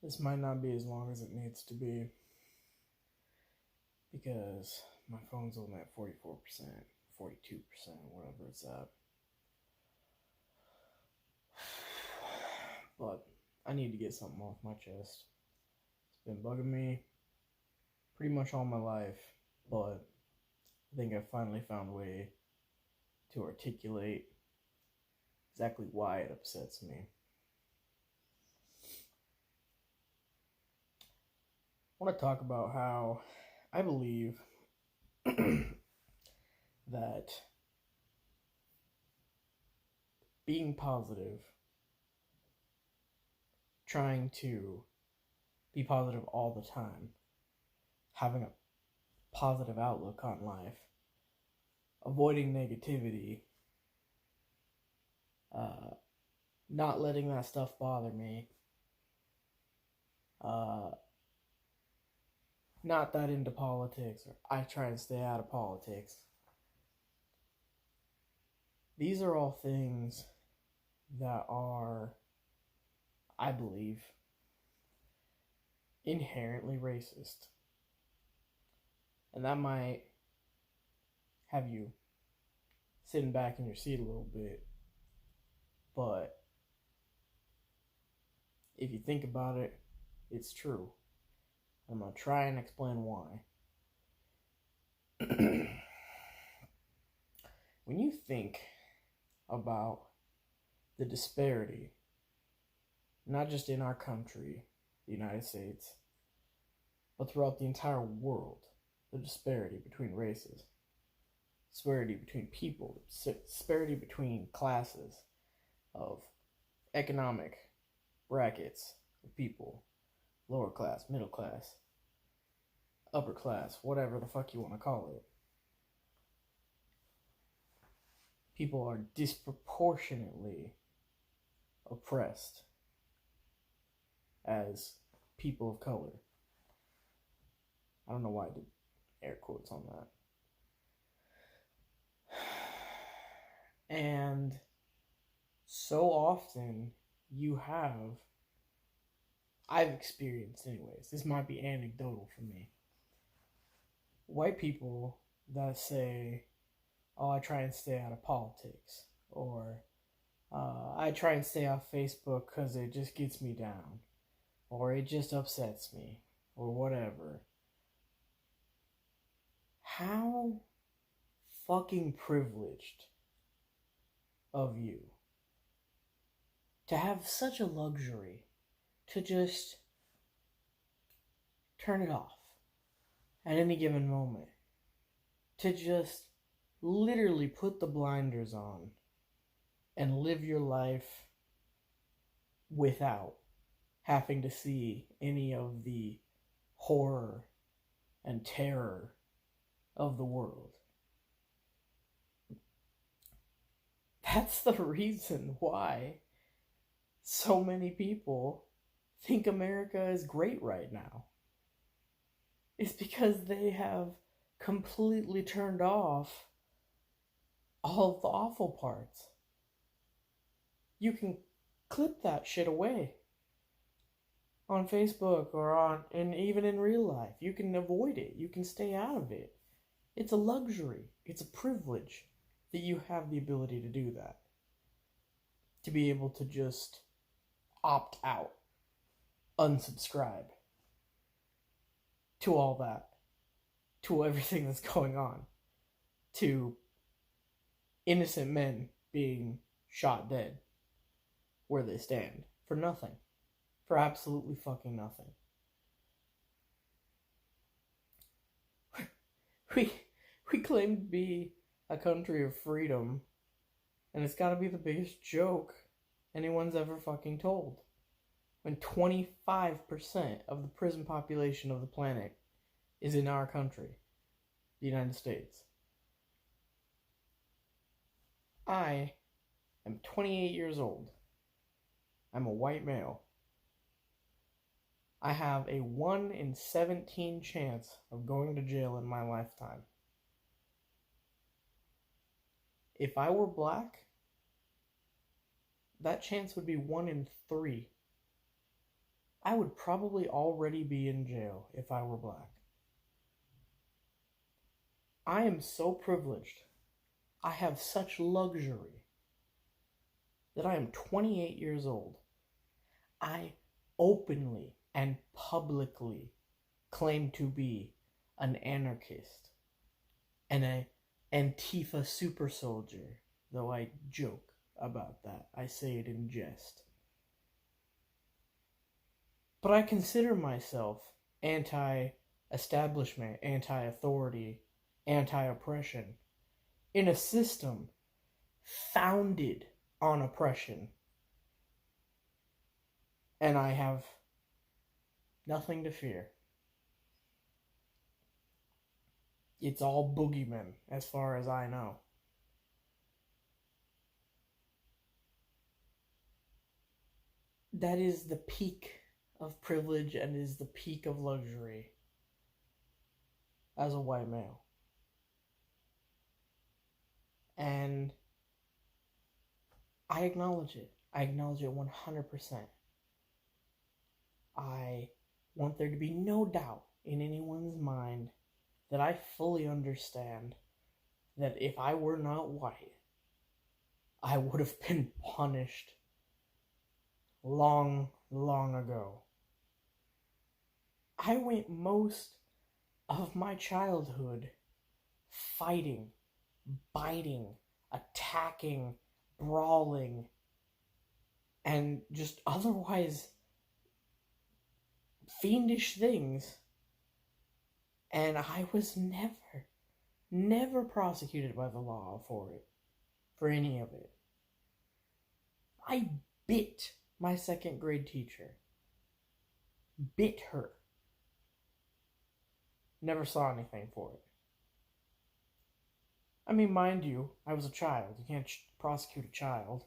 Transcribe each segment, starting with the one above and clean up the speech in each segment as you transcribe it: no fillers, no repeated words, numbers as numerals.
This might not be as long as it needs to be because my phone's only at 44%, 42%, whatever it's at. But I need to get something off my chest. It's been bugging me pretty much all my life, but I think I finally found a way to articulate exactly why it upsets me. I want to talk about how I believe that being positive, trying to be positive all the time, having a positive outlook on life, avoiding negativity, not letting that stuff bother me, not that into politics, or I try and stay out of politics. These are all things that are, I believe, inherently racist. And that might have you sitting back in your seat a little bit. But if you think about it, it's true. I'm going to try and explain why. When you think about the disparity, not just in our country, the United States, but throughout the entire world, the disparity between races, disparity between people, disparity between classes of economic brackets of people, lower class, middle class, upper class, whatever the fuck you want to call it. People are disproportionately oppressed as people of color. I don't know why I did air quotes on that. And so often I've experienced anyways, this might be anecdotal for me, white people that say, oh, I try and stay out of politics, or I try and stay off Facebook because it just gets me down, or it just upsets me, or whatever. How fucking privileged of you to have such a luxury to just turn it off at any given moment, to just literally put the blinders on and live your life without having to see any of the horror and terror of the world. That's the reason why so many people think America is great right now. It's because they have completely turned off all of the awful parts. You can clip that shit away on Facebook or and even in real life. You can avoid it. You can stay out of it. It's a luxury. It's a privilege that you have the ability to do that. To be able to just opt out, unsubscribe to all that, to everything that's going on, to innocent men being shot dead where they stand for nothing, for absolutely fucking nothing. We claim to be a country of freedom, and it's gotta be the biggest joke anyone's ever fucking told. When 25% of the prison population of the planet is in our country, the United States. I am 28 years old. I'm a white male. I have a 1 in 17 chance of going to jail in my lifetime. If I were black, that chance would be 1 in 3. I would probably already be in jail if I were black. I am so privileged. I have such luxury that I am 28 years old. I openly and publicly claim to be an anarchist and an Antifa super soldier, though I joke about that. I say it in jest. But I consider myself anti-establishment, anti-authority, anti-oppression in a system founded on oppression. And I have nothing to fear. It's all boogeymen, as far as I know. That is the peak of privilege and is the peak of luxury as a white male. And I acknowledge it. I acknowledge it 100%. I want there to be no doubt in anyone's mind that I fully understand that if I were not white, I would have been punished long, long ago. I went most of my childhood fighting, biting, attacking, brawling, and just otherwise fiendish things. And I was never prosecuted by the law for it, for any of it. I bit my second grade teacher. Bit her. Never saw anything for it. I mean, mind you, I was a child. You can't prosecute a child.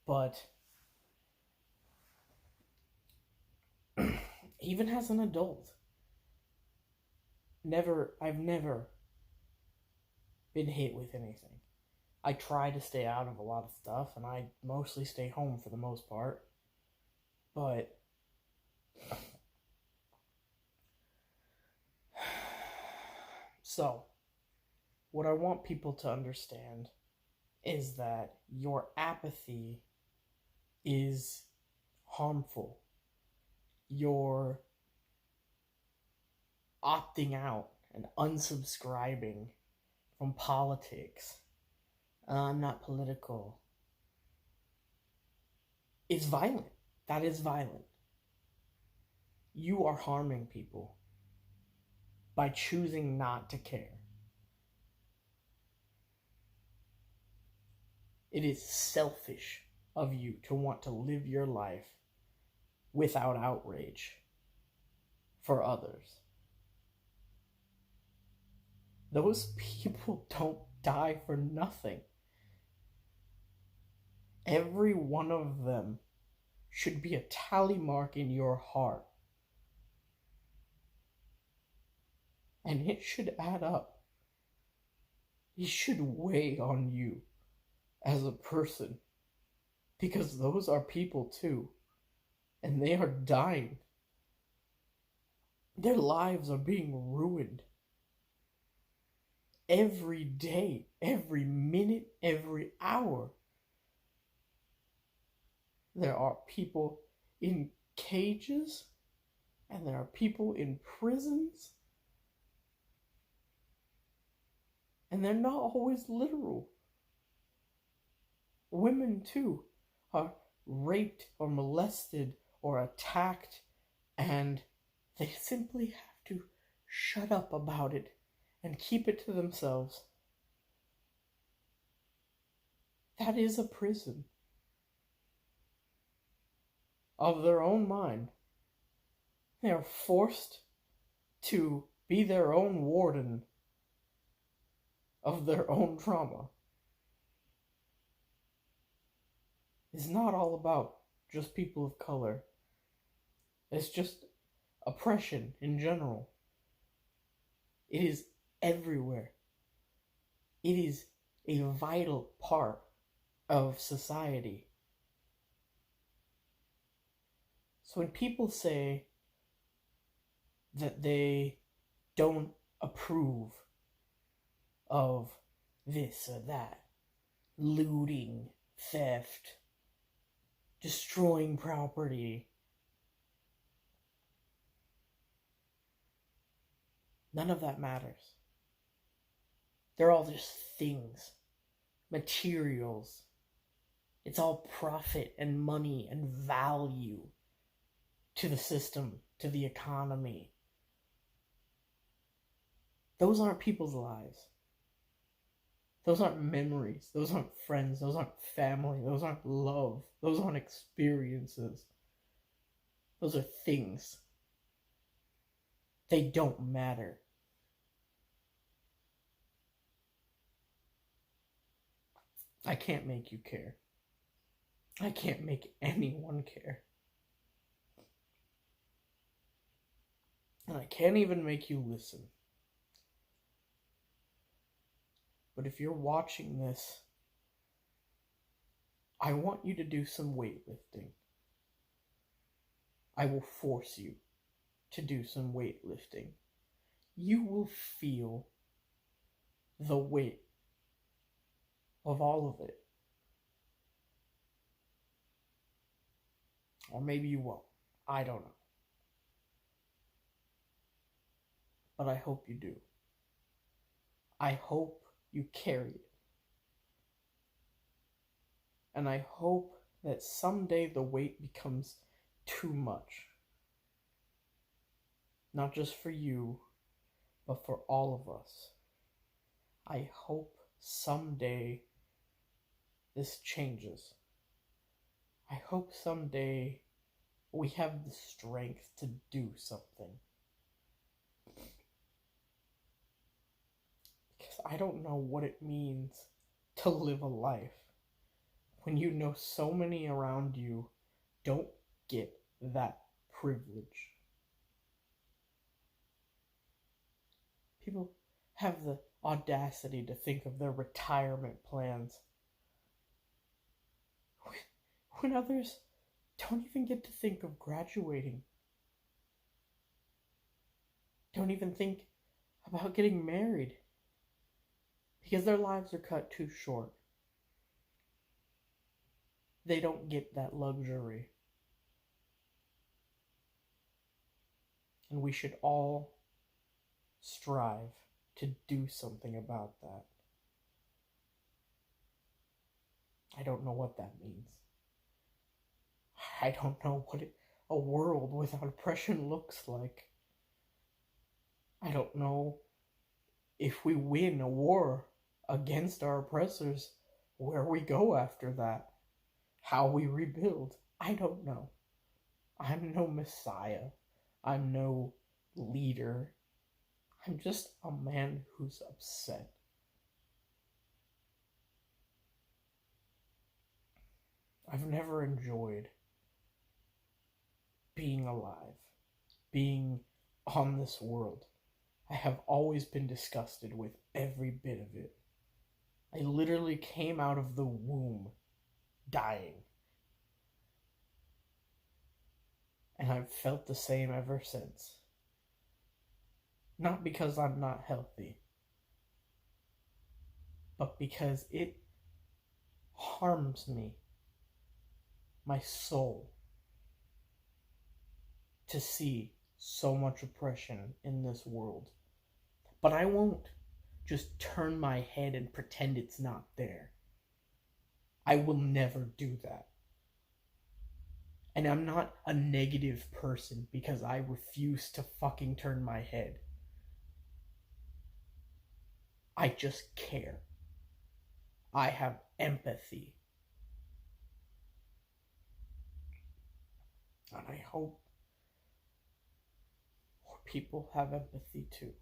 But even as an adult, I've never been hit with anything. I try to stay out of a lot of stuff, and I mostly stay home for the most part. But so, what I want people to understand is that your apathy is harmful. Your opting out and unsubscribing from politics, I'm not political, is violent. That is violent. You are harming people by choosing not to care. It is selfish of you to want to live your life without outrage for others. Those people don't die for nothing. Every one of them should be a tally mark in your heart. And it should add up. It should weigh on you as a person. Because those are people too. And they are dying. Their lives are being ruined. Every day, every minute, every hour. There are people in cages, and there are people in prisons, and they're not always literal. Women, too, are raped or molested or attacked, and they simply have to shut up about it and keep it to themselves. That is a prison of their own mind. They are forced to be their own warden of their own trauma. It's not all about just people of color. It's just oppression in general. It is everywhere. It is a vital part of society. So when people say that they don't approve of this or that, looting, theft, destroying property, none of that matters. They're all just things, materials. It's all profit and money and value to the system, to the economy. Those aren't people's lives. Those aren't memories. Those aren't friends. Those aren't family. Those aren't love. Those aren't experiences. Those are things. They don't matter. I can't make you care. I can't make anyone care. And I can't even make you listen. But if you're watching this, I want you to do some weightlifting. I will force you to do some weightlifting. You will feel the weight of all of it. Or maybe you won't. I don't know. But I hope you do. I hope you carry it. And I hope that someday the weight becomes too much. Not just for you, but for all of us. I hope someday this changes. I hope someday we have the strength to do something. Because I don't know what it means to live a life when you know so many around you don't get that privilege. People have the audacity to think of their retirement plans when others don't even get to think of graduating. Don't even think about getting married because their lives are cut too short. They don't get that luxury. And we should all strive to do something about that. I don't know what that means. I don't know what a world without oppression looks like. I don't know if we win a war against our oppressors, where we go after that, how we rebuild. I don't know. I'm no messiah. I'm no leader. I'm just a man who's upset. I've never enjoyed being alive, being on this world. I have always been disgusted with every bit of it. I literally came out of the womb dying. And I've felt the same ever since. Not because I'm not healthy, but because it harms me, my soul, to see so much oppression in this world. But I won't just turn my head and pretend it's not there. I will never do that. And I'm not a negative person because I refuse to fucking turn my head. I just care. I have empathy. And I hope more people have empathy too.